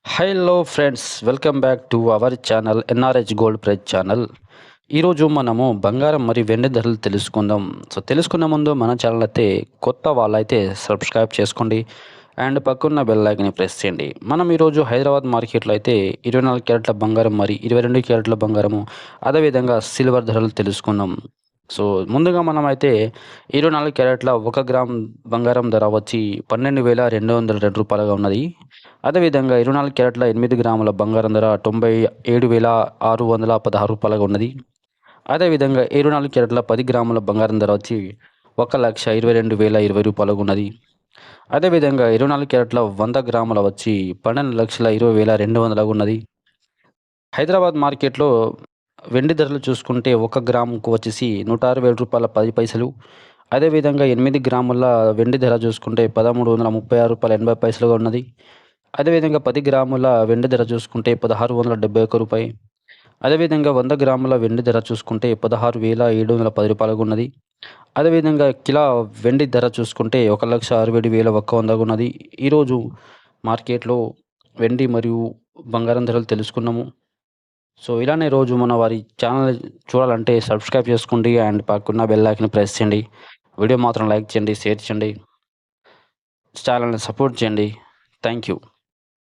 Hello friends, welcome back to our channel NRH gold price channel. ఈరోజు మనము బంగారం మరియు వెండి ధరలు తెలుసుకుందాం. తెలుసుకునే ముందు మన ఛానల్ అయితే కొత్త వాళ్ళైతే సబ్స్క్రైబ్ చేసుకోండి అండ్ పక్కన్న బెల్ ఐకాన్ని ప్రెస్ చేయండి. మనం ఈరోజు హైదరాబాద్ మార్కెట్లో అయితే 24 క్యారెట్ల బంగారం మరియు 22 క్యారెట్ల బంగారము అదేవిధంగా సిల్వర్ ధరలు తెలుసుకుందాం. ముందుగా మనమైతే 24 క్యారెట్ల 1 గ్రామ్ బంగారం ధర వచ్చి 12,202 రూపాయలుగా ఉన్నది. అదేవిధంగా 24 క్యారెట్ల 8 గ్రాముల బంగారం ధర 97,616 రూపాయలుగా ఉన్నది. అదేవిధంగా 24 క్యారెట్ల 10 గ్రాముల బంగారం ధర వచ్చి 1,22,020 రూపాయలుగా ఉన్నది. అదేవిధంగా 24 క్యారెట్ల 100 గ్రాముల వచ్చి 12,20,200 ఉన్నది. హైదరాబాద్ మార్కెట్లో వెండి ధరలు చూసుకుంటే 1 గ్రాముకు వచ్చేసి 160,000 రూపాయల 10 పైసలు. అదేవిధంగా 8 గ్రాముల వెండి ధర చూసుకుంటే 1,336 రూపాయల 80 పైసలుగా ఉన్నది. అదేవిధంగా 10 గ్రాముల వెండి ధర చూసుకుంటే 1,671 రూపాయి. అదేవిధంగా 100 గ్రాముల వెండి ధర చూసుకుంటే 16,710 రూపాయలుగా ఉన్నది. అదేవిధంగా కిలో వెండి ధర చూసుకుంటే 1,67,100 ఉన్నది. ఈరోజు మార్కెట్లో వెండి మరియు బంగారం ధరలు తెలుసుకున్నాము. ఇలానే రోజు మన వారి ఛానల్ చూడాలంటే సబ్స్క్రైబ్ చేసుకోండి అండ్ పక్కన బెల్ ఐకాన్ని ప్రెస్ చేయండి. వీడియో మాత్రం లైక్ చేయండి, షేర్ చేయండి, ఛానల్ని సపోర్ట్ చేయండి. Thank you.